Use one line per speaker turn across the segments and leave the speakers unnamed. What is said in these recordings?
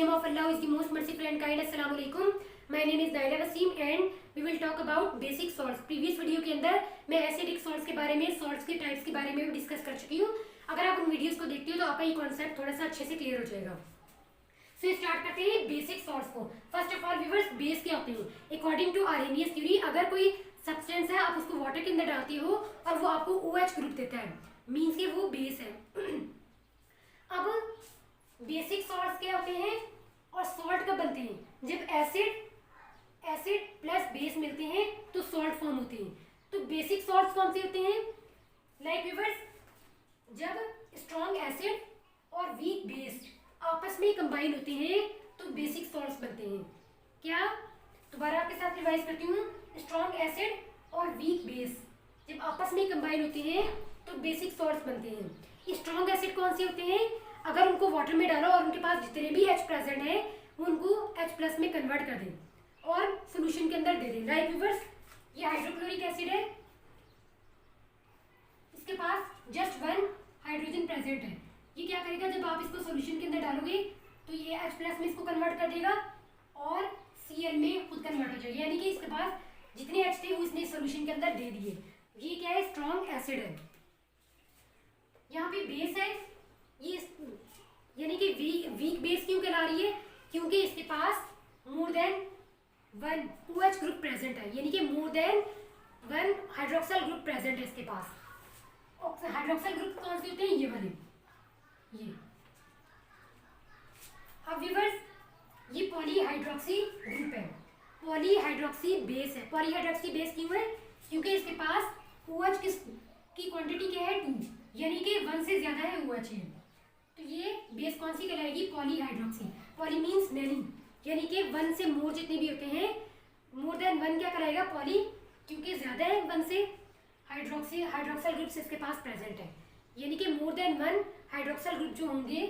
name of Allah is the most merciful and kind. Assalamu alaikum. My name is Naila Wasim and we will talk about basic salts. Previous video के अंदर मैं acidic salts के बारे में, salts के types के बारे में भी डिस्कस कर चुकी हूँ. अगर आप उन वीडियोस को देखते हो तो आपका ये कॉन्सेप्ट थोड़ा सा अच्छे से क्लियर हो जाएगा. सो स्टार्ट करते हैं बेसिक सॉल्ट्स को. First of all viewers, base क्या होते हैं? अकॉर्डिंग टू आर्हेनियस थ्योरी, अगर कोई सब्सटेंस है आप उसको वाटर के अंदर डालते हो और वो आपको OH ग्रुप देता है, मीन्स कि वो बेस है. अब बेसिक सॉल्ट्स क्या होते हैं और सॉल्ट कब बनते हैं? जब एसिड प्लस बेस मिलते हैं तो सॉल्ट फॉर्म होते हैं. तो बेसिक सॉल्ट्स कौन से होते हैं? लाइक व्यूअर्स, जब स्ट्रॉन्ग एसिड और वीक बेस आपस में कंबाइन होते हैं तो बेसिक सॉल्ट्स बनते हैं. क्या? दोबारा आपके साथ रिवाइज करती हूँ. स्ट्रॉन्ग एसिड और वीक बेस जब आपस में कंबाइन होते हैं तो बेसिक सॉल्ट्स बनते हैं. स्ट्रॉन्ग एसिड कौन से होते हैं? अगर उनको वाटर में डालो और उनके पास जितने भी H प्रेजेंट है वो उनको H+ में कन्वर्ट कर दें और सोल्यूशन के अंदर दे दें. राइट व्यूअर्स, ये हाइड्रोक्लोरिक एसिड है, इसके पास जस्ट 1 हाइड्रोजन प्रेजेंट है. ये क्या करेगा? जब आप इसको सोल्यूशन के अंदर डालोगे तो ये H+ में इसको कन्वर्ट कर देगा और Cl में खुद कन्वर्ट हो जाएगा. यानी कि इसके पास जितने H थे वो इसने सोल्यूशन के अंदर दे दिए. ये क्या है? स्ट्रॉन्ग एसिड है. यहाँ पे बेस है, ये यानी कि वीक बेस क्यों कहला रही है? क्योंकि इसके पास more than 1 OH group present है, यानी कि more than 1 hydroxyl group present है इसके पास. हाइड्रोक्सल ग्रुप कौन से होते हैं? ये वाले, ये. अब व्यूअर्स, ये पॉलीहाइड्रोक्सी ग्रुप है, पॉलीहाइड्रोक्सी बेस है. पॉलीहाइड्रोक्सी बेस क्यों है? क्योंकि इसके पास OH की क्वांटिटी क्या है? 2, यानी कि 1 से ज्यादा है OH है. तो ये बेस कौन सी कहलाएगी? पॉलीहाइड्रोक्सी. पॉली मीन्स मैनी, यानी कि 1 से मोर जितने भी होते हैं, मोर देन 1 क्या कराएगा? पॉली, क्योंकि ज्यादा है 1 से. हाइड्रोक्सल ग्रुप्स इसके पास प्रेजेंट है, यानी कि मोर देन 1 हाइड्रोक्सल ग्रुप जो होंगे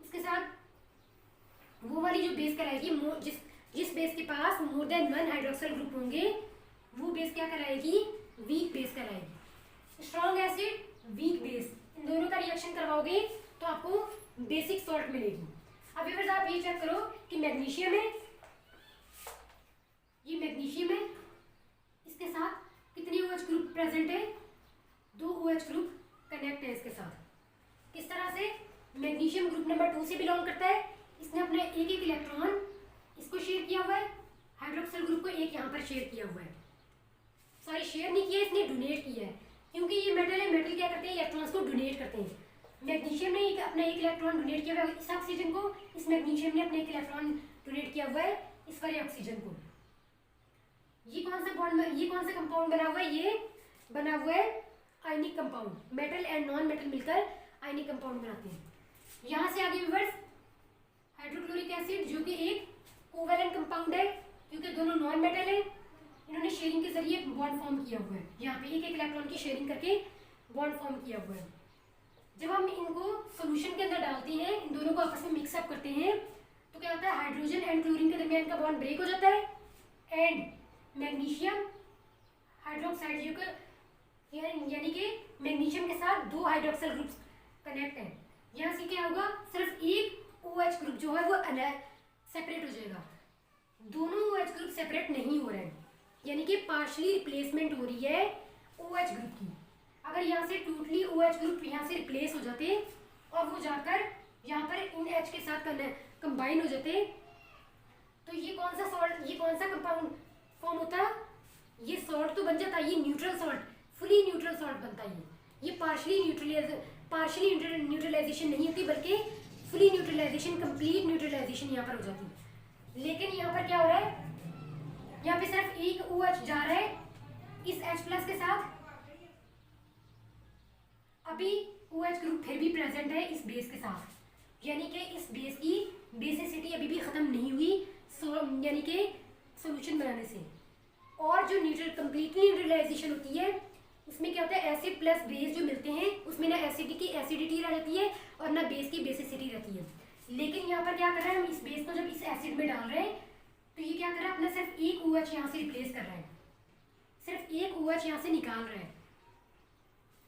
उसके साथ वो वाली जो बेस कराएगी, जिस बेस के पास मोर देन 1 हाइड्रोक्सल ग्रुप होंगे वो बेस क्या कराएगी? वीक बेस कराएगी. स्ट्रॉन्ग एसिड, वीक बेस, इन दोनों का रिएक्शन करवाओगे तो आपको बेसिक सॉल्ट मिलेगी. अब व्यूअर्स, आप ये चेक करो कि मैग्नीशियम है, ये मैग्नीशियम है, इसके साथ कितने OH ग्रुप प्रेजेंट है? 2 OH ग्रुप कनेक्ट है इसके साथ. किस तरह से? मैग्नीशियम ग्रुप नंबर 2 से बिलोंग करता है. इसने अपने एक इलेक्ट्रॉन इसको शेयर किया हुआ है, हाइड्रोक्सल ग्रुप को एक यहाँ पर शेयर किया हुआ है. सॉरी, शेयर नहीं किया, इसने डोनेट किया है, क्योंकि ये मेटल है. मेटल क्या करते हैं? इलेक्ट्रॉन्स को डोनेट करते हैं. मैग्नीशियम ने अपना एक इलेक्ट्रॉन डोनेट किया हुआ है इस ऑक्सीजन को, इस मैग्नीशियम ने अपना एक इलेक्ट्रॉन डोनेट किया हुआ है इस वाले ऑक्सीजन को. ये कौन सा कंपाउंड बना हुआ है? ये बना हुआ है ionic compound. Metal and non metal मिलकर आयनिक कंपाउंड बनाते हैं. यहाँ से आगे व्यूअर्स, हाइड्रोक्लोरिक एसिड जो कि एक कोवैलेंट कंपाउंड है, क्योंकि दोनों नॉन मेटल है, इन्होंने शेयरिंग के जरिए बॉन्ड फॉर्म किया हुआ है. यहाँ पे एक इलेक्ट्रॉन की शेयरिंग करके बॉन्ड फॉर्म किया हुआ है. जब हम इनको सोल्यूशन के अंदर डालते हैं, इन दोनों को आपस में मिक्सअप करते हैं, तो क्या होता है? हाइड्रोजन एंड क्लोरीन के दरमियान का बॉन्ड ब्रेक हो जाता है एंड मैग्नीशियम हाइड्रोक्साइड यानी कि मैग्नीशियम के साथ 2 हाइड्रोक्सल ग्रुप्स कनेक्ट हैं. यहाँ से क्या होगा? सिर्फ एक OH ग्रुप जो है वो सेपरेट हो जाएगा. दोनों OH ग्रुप सेपरेट नहीं हो रहे हैं, यानी कि पार्शली रिप्लेसमेंट हो रही है OH ग्रुप की. अगर यहाँ से टोटली OH ग्रुप यहाँ से रिप्लेस हो जाते और वो जाकर यहाँ पर इन H के साथ कंबाइन हो जाते, तो ये कौन सा सॉल्ट, ये कौन सा कंपाउंड फॉर्म होता? ये सॉल्ट तो बन जाता, ये neutral salt, fully neutral salt बनता है. ये पार्शली न्यूट्रलाइजेशन नहीं होती, बल्कि फुली न्यूट्रलाइजेशन, कंप्लीट न्यूट्रलाइजेशन यहाँ पर हो जाती है. लेकिन यहाँ पर क्या हो रहा है? यहाँ पे सिर्फ एक OH जा रहा है इस H+ के साथ. अभी OH ग्रुप फिर भी प्रेजेंट है इस बेस के साथ, यानी कि इस बेस की बेसिसिटी अभी भी खत्म नहीं हुई, यानी कि सॉल्यूशन बनाने से. और जो कंप्लीटली न्यूट्रलाइजेशन होती है उसमें क्या होता है? एसिड प्लस बेस जो मिलते हैं उसमें ना एसिडिटी रह जाती है और ना बेस की बेसिसिटी रहती है. लेकिन यहाँ पर क्या कर रहे हैं? हम इस बेस को जब इस एसिड में डाल रहे हैं तो ये क्या कर रहा है? अपना सिर्फ एक OH यहाँ से रिप्लेस कर रहा है, सिर्फ एक OH यहाँ से निकाल रहा है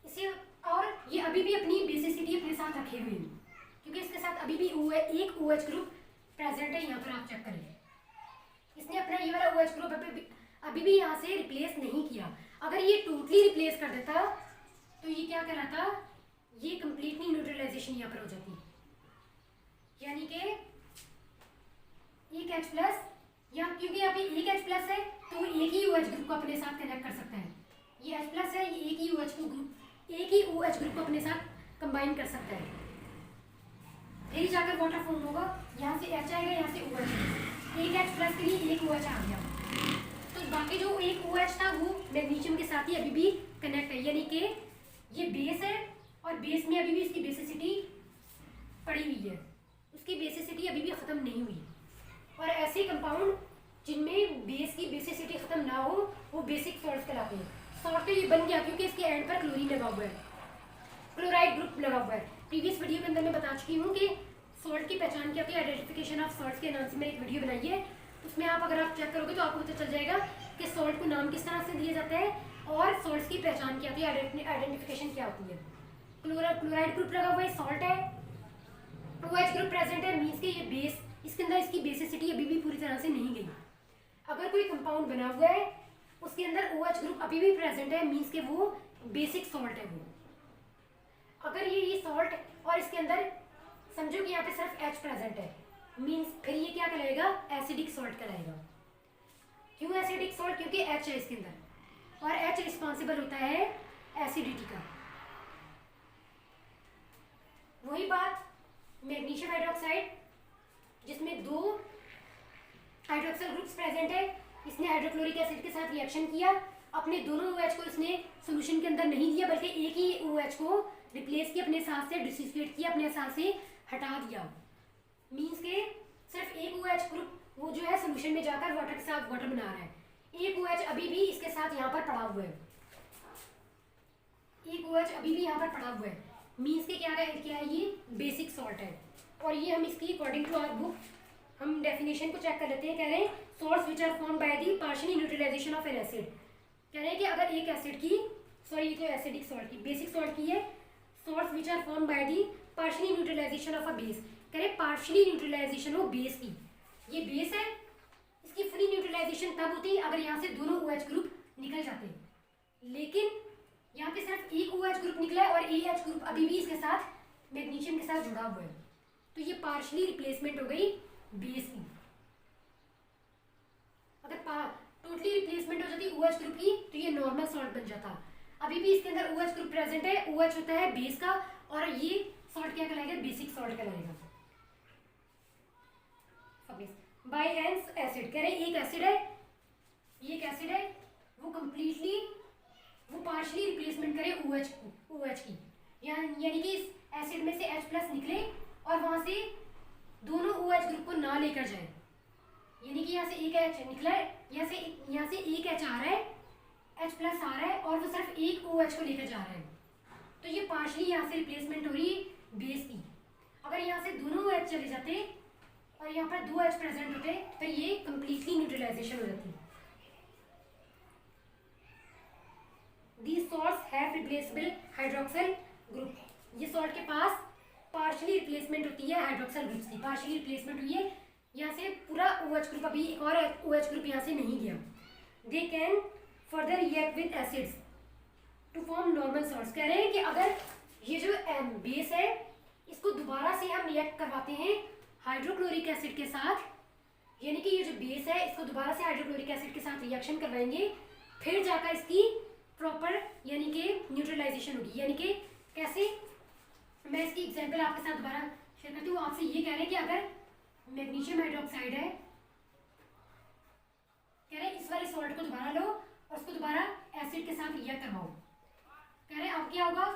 इसे. और ये अभी भी अपनी बेसिसिटी अपने साथ रखे हुए हैं, क्योंकि इसके साथ अभी भी एक OH ग्रुप प्रेजेंट है, यहाँ पर आप चेक करें, इसने अपना ये वाला OH ग्रुप अभी भी यहाँ से रिप्लेस नहीं किया। अगर ये टोटली रिप्लेस कर देता तो ये क्या कहलाता, ये कंप्लीटली न्यूट्रलाइजेशन यहाँ पर हो जाती, यानी कि एक H प्लस, या क्योंकि यहाँ पे एक H प्लस है तो एक ही OH ग्रुप को अपने साथ कनेक्ट कर सकता है। ये H प्लस है, ये एक ही OH ग्रुप को अपने साथ कंबाइन कर सकता है, फिर ही जाकर वाटर फॉर्म होगा। यहाँ से H आएगा, यहाँ से OH, एक H प्लस के लिए एक OH आ गया, तो बाकी जो एक OH था वो मैग्नीशियम के साथ ही अभी भी कनेक्ट है, यानी कि ये बेस है और बेस में अभी भी इसकी बेसिसिटी पड़ी हुई है, उसकी बेसिसिटी अभी भी ख़त्म नहीं हुई। और ऐसे कंपाउंड जिनमें बेस की बेसिसिटी ख़त्म ना हो वो बेसिक सॉल्ट्स कहलाते हैं। सॉल्ट तो ये बन गया क्योंकि इसके एंड पर क्लोरीन लगा हुआ है, क्लोराइड ग्रुप लगा हुआ है। प्रीवियस वीडियो के अंदर मैं बता चुकी हूँ कि सॉल्ट की पहचान क्या होती है, आइडेंटिफिकेशन ऑफ सॉल्ट्स के नाम से मैंने एक वीडियो बनाई है, उसमें आप अगर आप चेक करोगे तो आपको पता चल जाएगा कि सॉल्ट को नाम किस तरह से दिया जाता है और सॉल्ट्स की पहचान क्या होती है, आइडेंटिफिकेशन क्या होती है। क्लोराइड ग्रुप लगा हुआ है, सॉल्ट है, OH ग्रुप प्रेजेंट है, मीन्स के ये बेस, इसके अंदर इसकी बेसिसिटी अभी भी पूरी तरह से नहीं गई। अगर कोई कंपाउंड बना हुआ है उसके अंदर OH ग्रुप अभी भी प्रेजेंट है, मीन्स के वो बेसिक सॉल्ट है वो। अगर ये सॉल्ट और इसके अंदर समझो कि यहाँ पे सिर्फ H प्रेजेंट है, मीन्स फिर ये क्या कहलाएगा, एसिडिक सॉल्ट कहलाएगा। क्यों एसिडिक सॉल्ट, क्योंकि H है इसके अंदर और H रिस्पॉन्सिबल होता है एसिडिटी का। वही बात मैग्नीशियम हाइड्रोक्साइड जिसमें 2 हाइड्रोक्सिल ग्रुप्स प्रेजेंट है, इसने हाइड्रोक्लोरिक एसिड के साथ रिएक्शन किया, अपने दोनों OH को इसने सॉल्यूशन के अंदर नहीं दिया बल्कि एक ही OH को रिप्लेस किया, अपने साथ से डिसोसिएट किया, अपने साथ से हटा दिया, मीन्स के सिर्फ एक OH ग्रुप वो जो है सॉल्यूशन में जाकर वाटर के साथ वाटर बना रहा है, एक OH अभी भी इसके साथ यहाँ पर पड़ा हुआ है, एक OH अभी भी यहाँ पर पड़ा हुआ है, मीन्स के क्या है, ये बेसिक सॉल्ट है। और ये हम इसकी अकॉर्डिंग टू आवर बुक हम डेफिनेशन को चेक कर लेते हैं। कह रहे हैं salts which are formed by the partial neutralization of an acid. कह रहे हैं कि अगर एक एसिड की, सॉरी ये तो एसिडिक सॉल्ट की, बेसिक सॉल्ट की है, salts which are formed by the partially neutralization of a base. कह रहे हैं पार्शियली न्यूट्रलाइजेशन हो बेस की, ये बेस है, इसकी फ्री न्यूट्रलाइजेशन तब होती है अगर यहाँ से दोनों OH ग्रुप निकल जाते हैं, लेकिन यहाँ पे सिर्फ एक OH ग्रुप निकला है और AH ग्रुप अभी भी इसके साथ मैग्नीशियम के साथ जुड़ा हुआ है, तो ये पार्शियली रिप्लेसमेंट हो गई बेस की। अगर टोटली रिप्लेसमेंट हो जाती OH ग्रुप की तो ये नॉर्मल सॉल्ट बन जाता। अभी भी इसके अंदर OH ग्रुप प्रेजेंट है, OH होता है बेस का और ये सॉल्ट क्या कहलाएगा, बेसिक सॉल्ट कहलाएगा। बाय एन एसिड, कह रहे एक एसिड है, ये एक एसिड है, वो कंप्लीटली वो पार्शियली रिप्लेसमेंट करे OH की, यानी कि इस एसिड में से H प्लस निकले और वहां से दोनों OH ग्रुप को ना लेकर जाए, यानी कि यहाँ से एक H निकला है, यहाँ से एक H आ रहा है, H प्लस आ रहा है और वो सिर्फ एक OH को लेकर जा रहा है, तो ये पार्शियली यहाँ से रिप्लेसमेंट हो रही है बेस की। अगर यहाँ से दोनों OH चले जाते और यहाँ पर 2 H प्रेजेंट होते फिर ये कंप्लीटली न्यूट्रलाइजेशन हो जाती। These salts have replaceable hydroxyl group. ये सॉल्ट के पास पार्शियली रिप्लेसमेंट होती है हाइड्रोक्सिल ग्रुप्स की, पार्शियली रिप्लेसमेंट हुई है, यहाँ से पूरा OH ग्रुप, अभी एक और OH ग्रुप यहाँ से नहीं गया। They can further react with acids to form normal salts। कह रहे हैं कि अगर ये जो बेस है इसको दोबारा से हम रिएक्ट करवाते हैं हाइड्रोक्लोरिक एसिड के साथ, यानी कि ये जो बेस है इसको दोबारा से हाइड्रोक्लोरिक एसिड के साथ रिएक्शन करवाएंगे, फिर जाकर इसकी प्रॉपर यानी कि न्यूट्रलाइजेशन होगी। यानी कि कैसे, मैं इसकी एग्जांपल आपके साथ दोबारा शेयर करती हूँ। आपसे ये कह रहे हैं कि अगर मैग्नीशियम हाइड्रोक्साइड है, कह रहे हैं इस वाले सॉल्ट को दोबारा लो और उसको दोबारा एसिड के साथ रिएक्ट करवाओ। कह रहे हैं अब क्या होगा,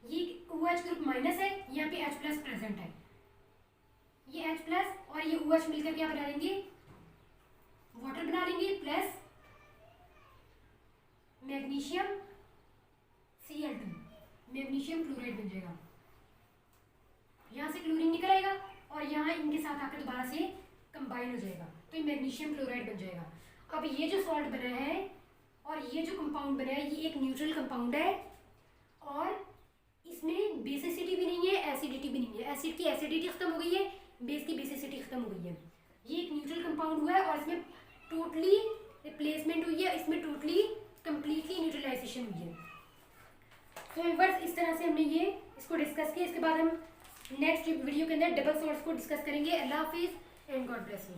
ये OH ग्रुप माइनस है, यहाँ पे H प्लस प्रेजेंट है, ये H प्लस और ये OH मिलकर क्या बना लेंगे, वाटर बना लेंगे, plus magnesium Cl2, magnesium chloride बन जाएगा। यहाँ से क्लोरीन निकल आएगा और यहाँ इनके साथ आकर दोबारा से कंबाइन हो जाएगा, तो ये मैग्नीशियम क्लोराइड बन जाएगा। अब ये जो सॉल्ट बना है और ये जो कंपाउंड बना है ये एक न्यूट्रल कंपाउंड है और इसमें बेसिसिटी भी नहीं है, एसिडिटी भी नहीं है। एसिड की एसिडिटी खत्म हो गई है, बेस की बेसिसिटी खत्म हो गई है। ये एक न्यूट्रल कंपाउंड हुआ है और इसमें टोटली रिप्लेसमेंट हुई है, इसमें टोटली कंप्लीटली न्यूट्रलाइजेशन हुई है। तो व्यूअर्स इस तरह से हमने ये इसको डिस्कस किया। इसके बाद हम नेक्स्ट वीडियो के अंदर डबल सॉल्ट्स को डिस्कस करेंगे। अल्लाह हाफिज़ एंड गॉड ब्लेस यू।